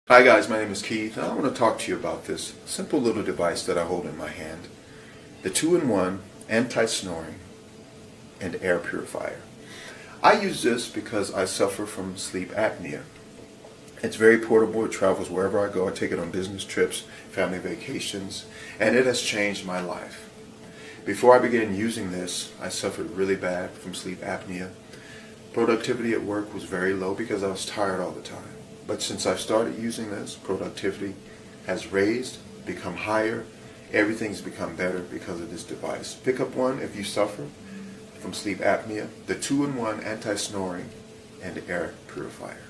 Hi guys, my name is Keith, and I want to talk to you about this simple little device that I hold in my hand. The 2-in-1 anti-snoring and air purifier. I use this because I suffer from sleep apnea. It's very portable, it travels wherever I go. I take it on business trips, family vacations, and it has changed my life. Before I began using this, I suffered really bad from sleep apnea. Productivity at work was very low because I was tired all the time. But since I've started using this, productivity has raised, become higher. Everything's become better because of this device. Pick up one if you suffer from sleep apnea. The 2-in-1 anti-snoring and air purifier.